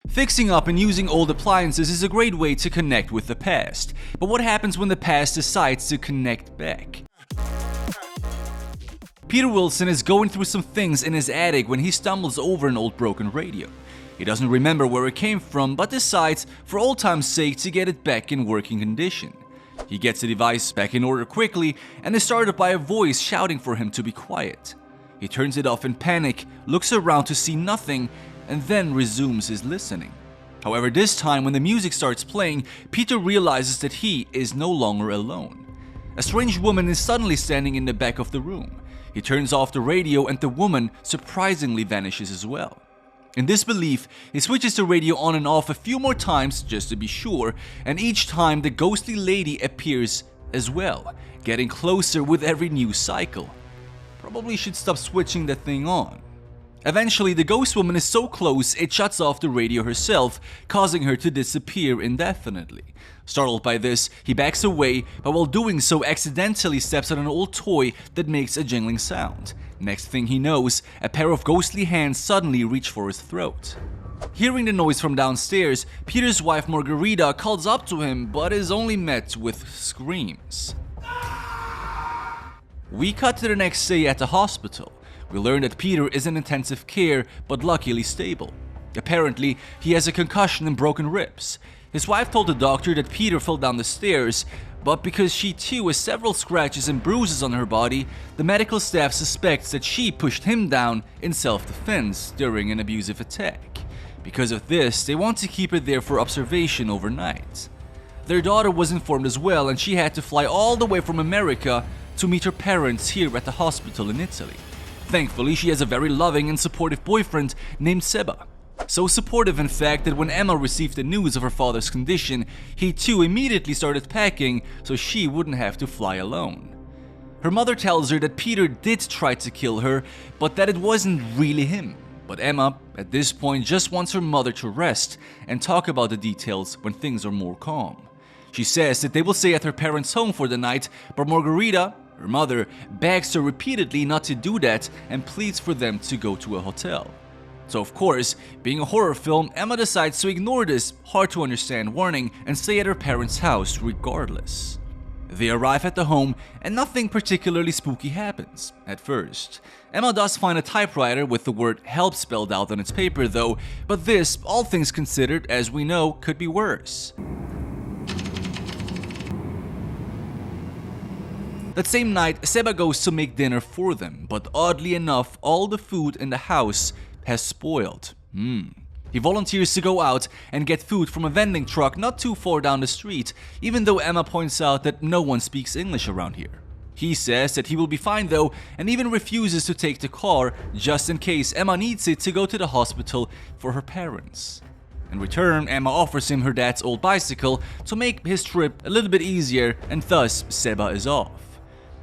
Fixing up and using old appliances is a great way to connect with the past, but what happens when the past decides to connect back? Peter Wilson is going through some things in his attic when he stumbles over an old broken radio. He doesn't remember where it came from, but decides, for old time's sake, to get it back in working condition. He gets the device back in order quickly and is startled by a voice shouting for him to be quiet. He turns it off in panic, looks around to see nothing, and then resumes his listening. However, this time when the music starts playing, Peter realizes that he is no longer alone. A strange woman is suddenly standing in the back of the room. He turns off the radio and the woman surprisingly vanishes as well. In disbelief, he switches the radio on and off a few more times just to be sure, and each time the ghostly lady appears as well, getting closer with every new cycle. Probably should stop switching that thing on. Eventually, the ghost woman is so close it shuts off the radio herself, causing her to disappear indefinitely. Startled by this, he backs away, but while doing so accidentally steps on an old toy that makes a jingling sound. Next thing he knows, a pair of ghostly hands suddenly reach for his throat. Hearing the noise from downstairs, Peter's wife Margarita calls up to him but is only met with screams. We cut to the next day at the hospital. We learn that Peter is in intensive care, but luckily stable. Apparently, he has a concussion and broken ribs. His wife told the doctor that Peter fell down the stairs, but because she too has several scratches and bruises on her body, the medical staff suspects that she pushed him down in self-defense during an abusive attack. Because of this, they want to keep her there for observation overnight. Their daughter was informed as well, and she had to fly all the way from America to meet her parents here at the hospital in Italy. Thankfully, she has a very loving and supportive boyfriend named Seba. So supportive in fact that when Emma received the news of her father's condition, he too immediately started packing so she wouldn't have to fly alone. Her mother tells her that Peter did try to kill her, but that it wasn't really him. But Emma, at this point, just wants her mother to rest and talk about the details when things are more calm. She says that they will stay at her parents' home for the night, but Margarita, her mother, begs her repeatedly not to do that and pleads for them to go to a hotel. So of course, being a horror film, Emma decides to ignore this hard-to-understand warning and stay at her parents' house regardless. They arrive at the home and nothing particularly spooky happens at first. Emma does find a typewriter with the word help spelled out on its paper though, but this, all things considered, as we know, could be worse. That same night, Seba goes to make dinner for them, but oddly enough, all the food in the house has spoiled. He volunteers to go out and get food from a vending truck not too far down the street, even though Emma points out that no one speaks English around here. He says that he will be fine though, and even refuses to take the car just in case Emma needs it to go to the hospital for her parents. In return, Emma offers him her dad's old bicycle to make his trip a little bit easier, and thus Seba is off.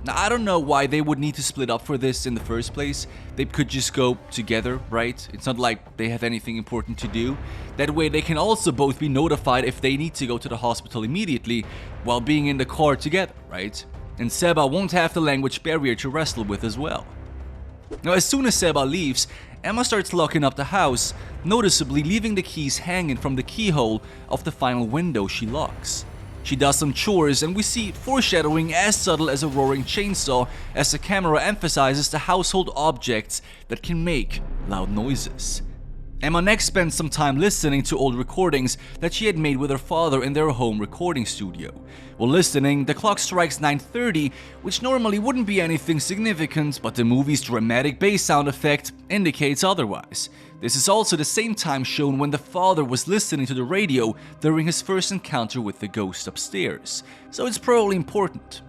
Now, I don't know why they would need to split up for this in the first place. They could just go together, right? It's not like they have anything important to do. That way they can also both be notified if they need to go to the hospital immediately while being in the car together, right? And Seba won't have the language barrier to wrestle with as well. Now, as soon as Seba leaves, Emma starts locking up the house, noticeably leaving the keys hanging from the keyhole of the final window she locks. She does some chores and we see foreshadowing as subtle as a roaring chainsaw as the camera emphasizes the household objects that can make loud noises. Emma next spends some time listening to old recordings that she had made with her father in their home recording studio. While listening, the clock strikes 9:30, which normally wouldn't be anything significant, but the movie's dramatic bass sound effect indicates otherwise. This is also the same time shown when the father was listening to the radio during his first encounter with the ghost upstairs, so it's probably important.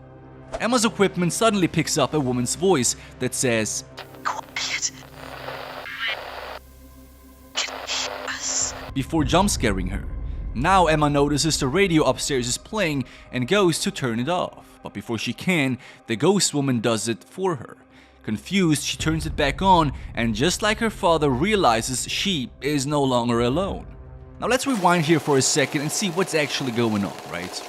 Emma's equipment suddenly picks up a woman's voice that says, "Quiet. Before jump-scaring her. Now Emma notices the radio upstairs is playing and goes to turn it off, but before she can, the ghost woman does it for her. Confused, she turns it back on and just like her father realizes she is no longer alone. Now let's rewind here for a second and see what's actually going on, right?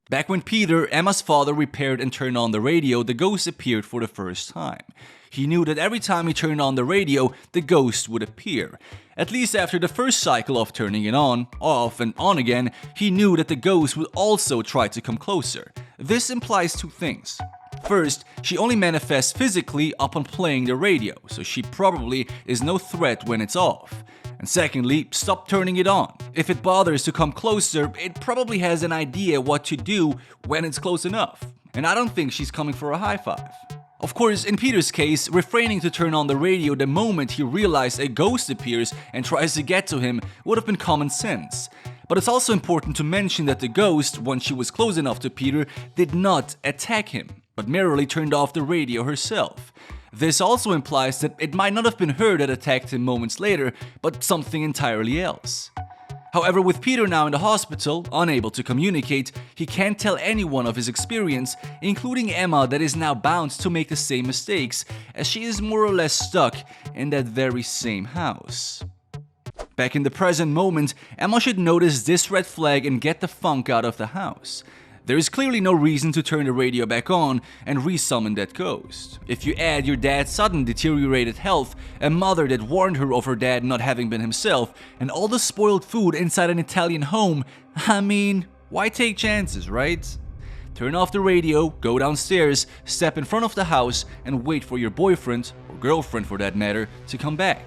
Back when Peter, Emma's father, repaired and turned on the radio, the ghost appeared for the first time. He knew that every time he turned on the radio, the ghost would appear. At least after the first cycle of turning it on, off, and on again, he knew that the ghost would also try to come closer. This implies two things. First, she only manifests physically upon playing the radio, so she probably is no threat when it's off. And secondly, stop turning it on. If it bothers to come closer, it probably has an idea what to do when it's close enough. And I don't think she's coming for a high five. Of course, in Peter's case, refraining to turn on the radio the moment he realized a ghost appears and tries to get to him would have been common sense. But it's also important to mention that the ghost, once she was close enough to Peter, did not attack him, but merely turned off the radio herself. This also implies that it might not have been her that attacked him moments later, but something entirely else. However, with Peter now in the hospital, unable to communicate, he can't tell anyone of his experience, including Emma, that is now bound to make the same mistakes, as she is more or less stuck in that very same house. Back in the present moment, Emma should notice this red flag and get the funk out of the house. There is clearly no reason to turn the radio back on and resummon that ghost. If you add your dad's sudden deteriorated health, a mother that warned her of her dad not having been himself, and all the spoiled food inside an Italian home, I mean, why take chances, right? Turn off the radio, go downstairs, step in front of the house, and wait for your boyfriend, or girlfriend for that matter, to come back.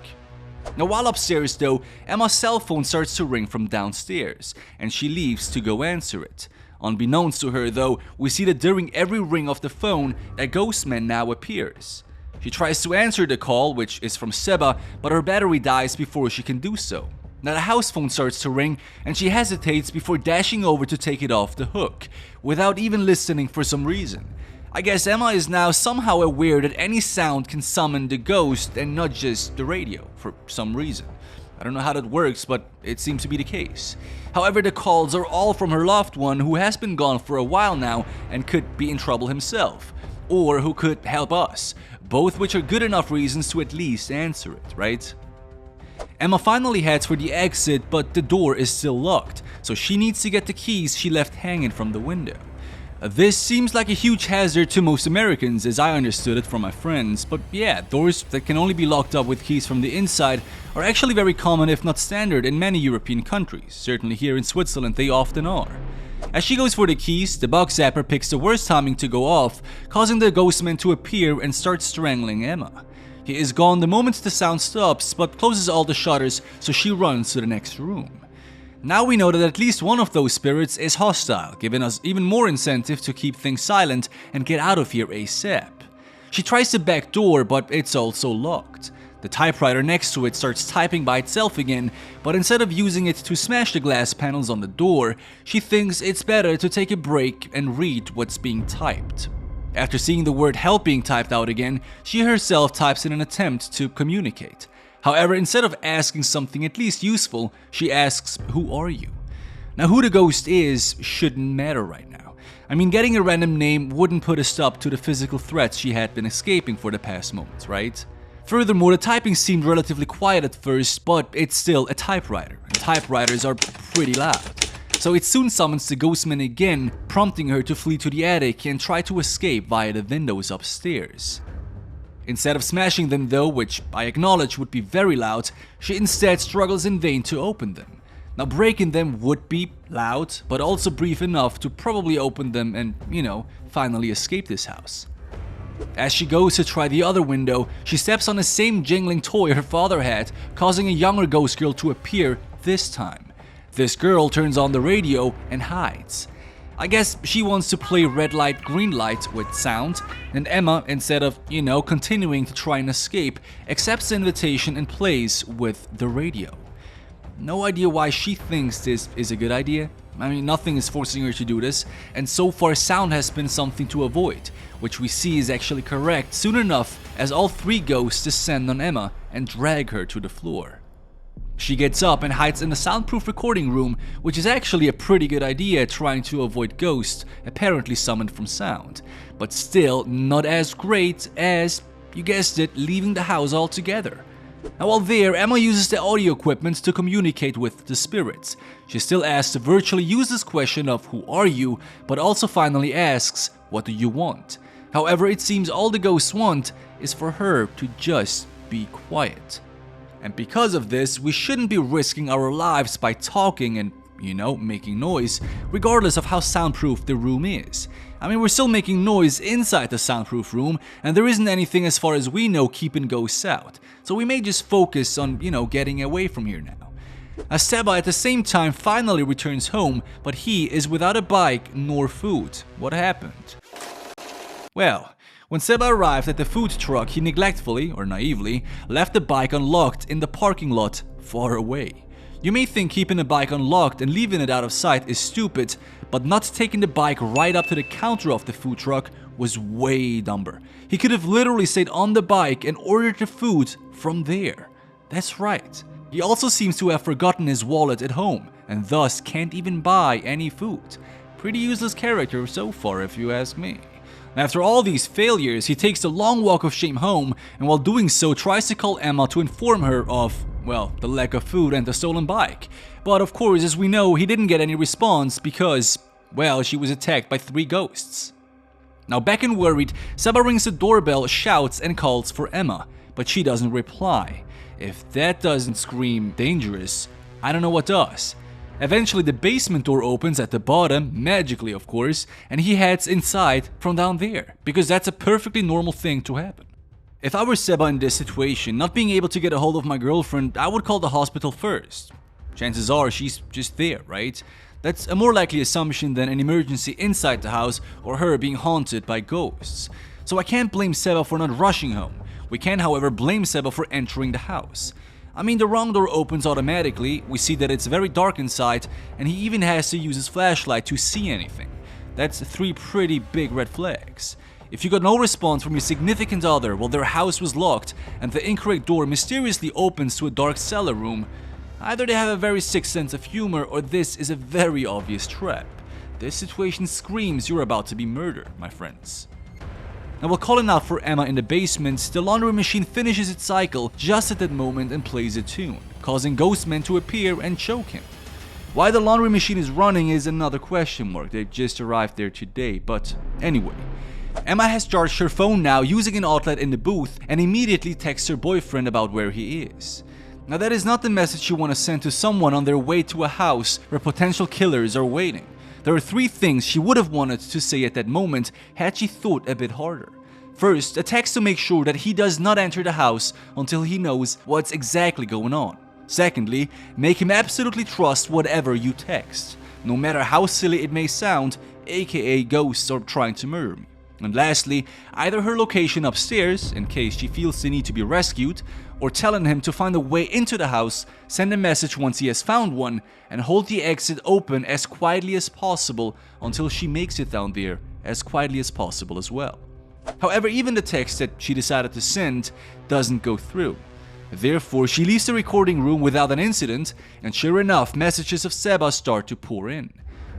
Now while upstairs though, Emma's cell phone starts to ring from downstairs, and she leaves to go answer it. Unbeknownst to her though, we see that during every ring of the phone, a ghost man now appears. She tries to answer the call, which is from Seba, but her battery dies before she can do so. Now the house phone starts to ring, and she hesitates before dashing over to take it off the hook, without even listening for some reason. I guess Emma is now somehow aware that any sound can summon the ghost and not just the radio, for some reason. I don't know how that works, but it seems to be the case. However, the calls are all from her loved one who has been gone for a while now and could be in trouble himself, or who could help us, both which are good enough reasons to at least answer it, right? Emma finally heads for the exit, but the door is still locked, so she needs to get the keys she left hanging from the window. This seems like a huge hazard to most Americans, as I understood it from my friends, but yeah, doors that can only be locked up with keys from the inside are actually very common if not standard in many European countries. Certainly here in Switzerland they often are. As she goes for the keys, the bug zapper picks the worst timing to go off, causing the ghostman to appear and start strangling Emma. He is gone the moment the sound stops, but closes all the shutters, so she runs to the next room. Now we know that at least one of those spirits is hostile, giving us even more incentive to keep things silent and get out of here ASAP. She tries the back door, but it's also locked. The typewriter next to it starts typing by itself again, but instead of using it to smash the glass panels on the door, she thinks it's better to take a break and read what's being typed. After seeing the word help being typed out again, she herself types in an attempt to communicate. However, instead of asking something at least useful, she asks, "Who are you?" Now, who the ghost is shouldn't matter right now. I mean, getting a random name wouldn't put a stop to the physical threats she had been escaping for the past moments, right? Furthermore, the typing seemed relatively quiet at first, but it's still a typewriter, and typewriters are pretty loud. So it soon summons the ghostman again, prompting her to flee to the attic and try to escape via the windows upstairs. Instead of smashing them though, which I acknowledge would be very loud, she instead struggles in vain to open them. Now breaking them would be loud, but also brief enough to probably open them and, finally escape this house. As she goes to try the other window, she steps on the same jingling toy her father had, causing a younger ghost girl to appear this time. This girl turns on the radio and hides. I guess she wants to play red light, green light with sound, and Emma, instead of, continuing to try and escape, accepts the invitation and plays with the radio. No idea why she thinks this is a good idea. I mean, nothing is forcing her to do this, and so far sound has been something to avoid, which we see is actually correct soon enough as all three ghosts descend on Emma and drag her to the floor. She gets up and hides in a soundproof recording room, which is actually a pretty good idea trying to avoid ghosts apparently summoned from sound, but still not as great as, you guessed it, leaving the house altogether. Now while there, Emma uses the audio equipment to communicate with the spirits. She still asks to virtually use this question of "Who are you?" but also finally asks, "What do you want?" However, it seems all the ghosts want is for her to just be quiet. And because of this, we shouldn't be risking our lives by talking and, making noise, regardless of how soundproof the room is. I mean, we're still making noise inside the soundproof room, and there isn't anything as far as we know keeping ghosts out. So we may just focus on, getting away from here now. As Seba at the same time finally returns home, but he is without a bike nor food. What happened? Well, when Seba arrived at the food truck, he neglectfully, or naively, left the bike unlocked in the parking lot far away. You may think keeping a bike unlocked and leaving it out of sight is stupid, but not taking the bike right up to the counter of the food truck was way dumber. He could have literally stayed on the bike and ordered the food from there. That's right. He also seems to have forgotten his wallet at home, and thus can't even buy any food. Pretty useless character so far, if you ask me. After all these failures, he takes the long walk of shame home, and while doing so tries to call Emma to inform her of, the lack of food and the stolen bike. But of course, as we know, he didn't get any response because, she was attacked by 3 ghosts. Now back and worried, Seba rings the doorbell, shouts and calls for Emma, but she doesn't reply. If that doesn't scream dangerous, I don't know what does. Eventually the basement door opens at the bottom, magically of course, and he heads inside from down there, because that's a perfectly normal thing to happen. If I were Seba in this situation, not being able to get a hold of my girlfriend, I would call the hospital first. Chances are she's just there, right? That's a more likely assumption than an emergency inside the house or her being haunted by ghosts. So I can't blame Seba for not rushing home. We can, however, blame Seba for entering the house. I mean, the wrong door opens automatically, we see that it's very dark inside, and he even has to use his flashlight to see anything. That's 3 pretty big red flags. If you got no response from your significant other while their house was locked and the incorrect door mysteriously opens to a dark cellar room, either they have a very sick sense of humor or this is a very obvious trap. This situation screams you're about to be murdered, my friends. Now while calling out for Emma in the basement, the laundry machine finishes its cycle just at that moment and plays a tune, causing Ghostman to appear and choke him. Why the laundry machine is running is another question mark, they just arrived there today, but anyway. Emma has charged her phone now using an outlet in the booth and immediately texts her boyfriend about where he is. Now that is not the message you want to send to someone on their way to a house where potential killers are waiting. There are 3 things she would have wanted to say at that moment had she thought a bit harder. First, a text to make sure that he does not enter the house until he knows what's exactly going on. Secondly, make him absolutely trust whatever you text, no matter how silly it may sound, aka ghosts are trying to murder me. And lastly, either her location upstairs, in case she feels the need to be rescued, or telling him to find a way into the house, send a message once he has found one, and hold the exit open as quietly as possible until she makes it down there as quietly as possible as well. However, even the text that she decided to send doesn't go through. Therefore, she leaves the recording room without an incident, and sure enough, messages of Seba start to pour in.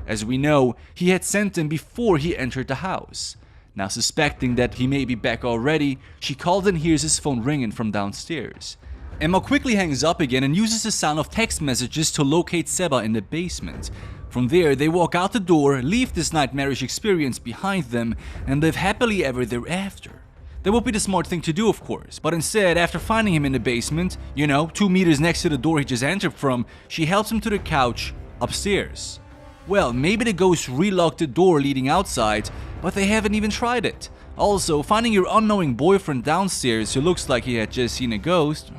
As we know, he had sent them before he entered the house. Now suspecting that he may be back already, she calls and hears his phone ringing from downstairs. Emma quickly hangs up again and uses the sound of text messages to locate Seba in the basement. From there, they walk out the door, leave this nightmarish experience behind them, and live happily ever thereafter. That would be the smart thing to do, of course, but instead, after finding him in the basement, 2 meters next to the door he just entered from, she helps him to the couch upstairs. Well, maybe the ghosts relocked the door leading outside, but they haven't even tried it. Also, finding your unknowing boyfriend downstairs who looks like he had just seen a ghost,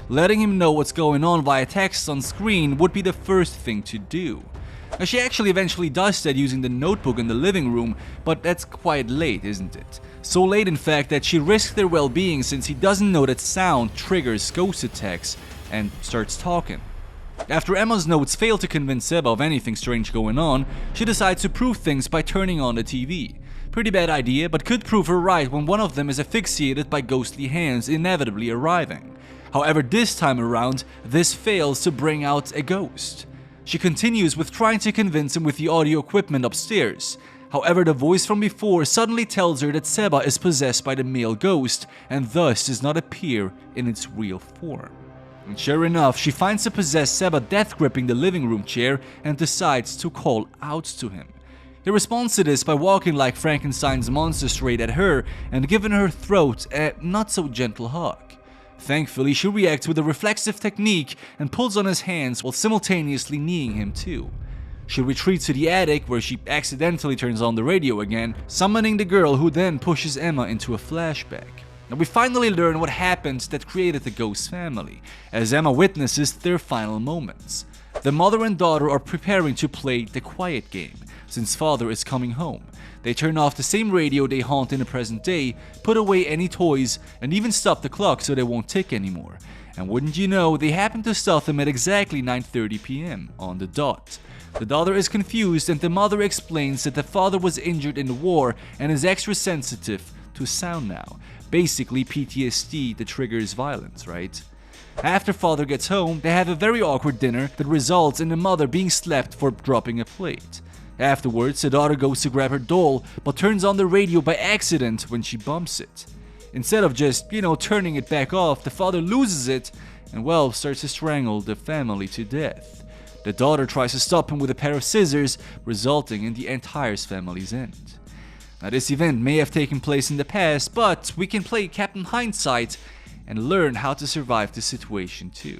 letting him know what's going on via text on screen would be the first thing to do. Now, she actually eventually does that using the notebook in the living room, but that's quite late, isn't it? So late in fact that she risks their well-being since he doesn't know that sound triggers ghost attacks and starts talking. After Emma's notes fail to convince Seba of anything strange going on, she decides to prove things by turning on the TV. Pretty bad idea, but could prove her right when one of them is asphyxiated by ghostly hands inevitably arriving. However, this time around, this fails to bring out a ghost. She continues with trying to convince him with the audio equipment upstairs. However, the voice from before suddenly tells her that Seba is possessed by the male ghost and thus does not appear in its real form. And sure enough, she finds the possessed Seba death gripping the living room chair and decides to call out to him. He responds to this by walking like Frankenstein's monster straight at her and giving her throat a not so gentle hug. Thankfully, she reacts with a reflexive technique and pulls on his hands while simultaneously kneeing him too. She retreats to the attic where she accidentally turns on the radio again, summoning the girl who then pushes Emma into a flashback. Now we finally learn what happened that created the ghost family, as Emma witnesses their final moments. The mother and daughter are preparing to play the quiet game, since father is coming home. They turn off the same radio they haunt in the present day, put away any toys, and even stop the clock so they won't tick anymore. And wouldn't you know, they happen to stop them at exactly 9:30 p.m. on the dot. The daughter is confused and the mother explains that the father was injured in the war and is extra sensitive to sound now. Basically PTSD that triggers violence, right? After father gets home, they have a very awkward dinner that results in the mother being slapped for dropping a plate. Afterwards, the daughter goes to grab her doll, but turns on the radio by accident when she bumps it. Instead of just, turning it back off, the father loses it and, starts to strangle the family to death. The daughter tries to stop him with a pair of scissors, resulting in the entire family's end. Now, this event may have taken place in the past, but we can play Captain Hindsight and learn how to survive the situation too.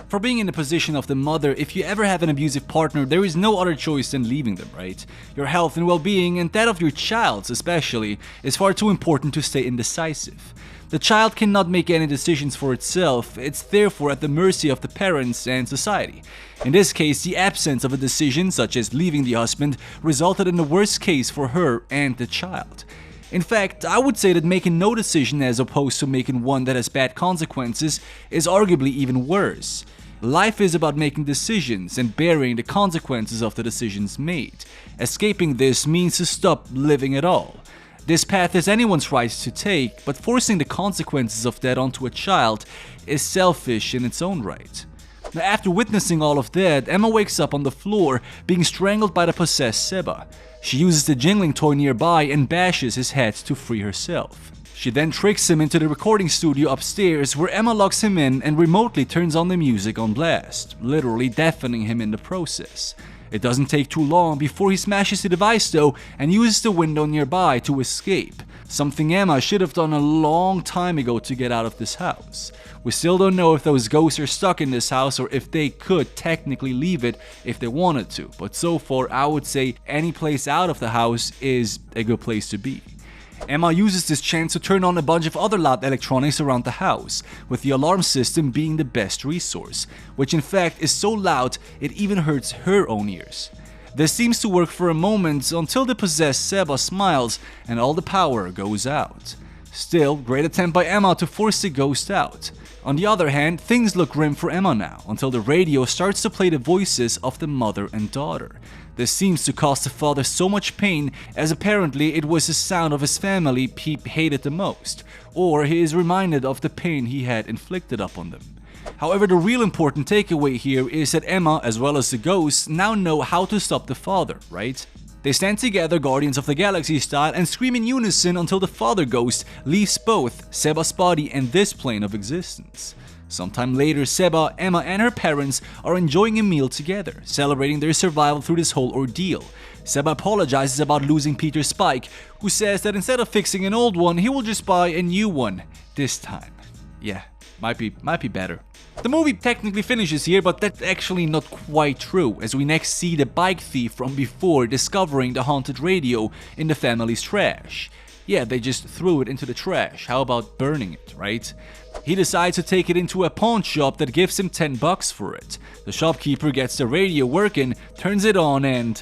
For being in the position of the mother, if you ever have an abusive partner, there is no other choice than leaving them, right? Your health and well-being, and that of your child's especially, is far too important to stay indecisive. The child cannot make any decisions for itself, it's therefore at the mercy of the parents and society. In this case, the absence of a decision, such as leaving the husband, resulted in the worst case for her and the child. In fact, I would say that making no decision as opposed to making one that has bad consequences is arguably even worse. Life is about making decisions and bearing the consequences of the decisions made. Escaping this means to stop living at all. This path is anyone's right to take, but forcing the consequences of that onto a child is selfish in its own right. Now, after witnessing all of that, Emma wakes up on the floor, being strangled by the possessed Seba. She uses the jingling toy nearby and bashes his head to free herself. She then tricks him into the recording studio upstairs, where Emma locks him in and remotely turns on the music on blast, literally deafening him in the process. It doesn't take too long before he smashes the device though and uses the window nearby to escape, something Emma should have done a long time ago to get out of this house. We still don't know if those ghosts are stuck in this house or if they could technically leave it if they wanted to, but so far I would say any place out of the house is a good place to be. Emma uses this chance to turn on a bunch of other loud electronics around the house, with the alarm system being the best resource, which in fact is so loud it even hurts her own ears. This seems to work for a moment until the possessed Seba smiles and all the power goes out. Still, great attempt by Emma to force the ghost out. On the other hand, things look grim for Emma now, until the radio starts to play the voices of the mother and daughter. This seems to cause the father so much pain, as apparently it was the sound of his family he hated the most, or he is reminded of the pain he had inflicted upon them. However, the real important takeaway here is that Emma, as well as the ghosts, now know how to stop the father, right? They stand together Guardians of the Galaxy style and scream in unison until the father ghost leaves both Seba's body and this plane of existence. Sometime later, Seba, Emma, and her parents are enjoying a meal together, celebrating their survival through this whole ordeal. Seba apologizes about losing Peter's Spike, who says that instead of fixing an old one, he will just buy a new one this time. Yeah, might be better. The movie technically finishes here, but that's actually not quite true, as we next see the bike thief from before discovering the haunted radio in the family's trash. Yeah, they just threw it into the trash. How about burning it, right? He decides to take it into a pawn shop that gives him $10 for it. The shopkeeper gets the radio working, turns it on, and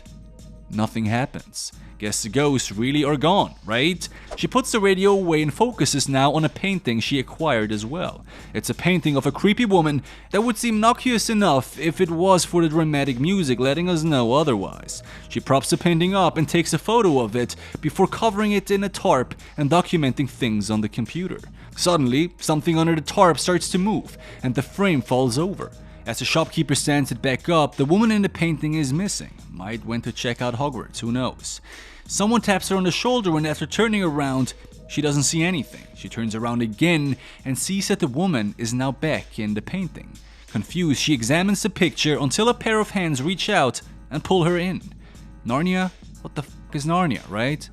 nothing happens. Guess the ghosts really are gone, right? She puts the radio away and focuses now on a painting she acquired as well. It's a painting of a creepy woman that would seem innocuous enough if it was for the dramatic music letting us know otherwise. She props the painting up and takes a photo of it before covering it in a tarp and documenting things on the computer. Suddenly, something under the tarp starts to move and the frame falls over. As the shopkeeper stands it back up, the woman in the painting is missing. Might went to check out Hogwarts, who knows. Someone taps her on the shoulder and after turning around, she doesn't see anything. She turns around again and sees that the woman is now back in the painting. Confused, she examines the picture until a pair of hands reach out and pull her in. Narnia? What the f*** is Narnia, right?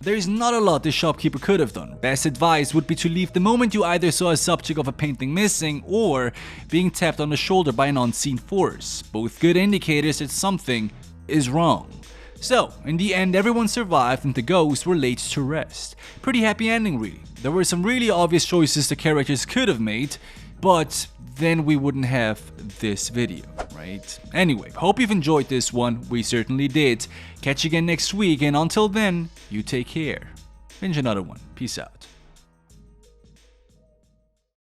There's not a lot the shopkeeper could have done. Best advice would be to leave the moment you either saw a subject of a painting missing or being tapped on the shoulder by an unseen force. Both good indicators that something is wrong. So, in the end, everyone survived and the ghosts were laid to rest. Pretty happy ending, really. There were some really obvious choices the characters could have made, but then we wouldn't have this video, right? Anyway, hope you've enjoyed this one. We certainly did. Catch you again next week, and until then, you take care. Binge another one. Peace out.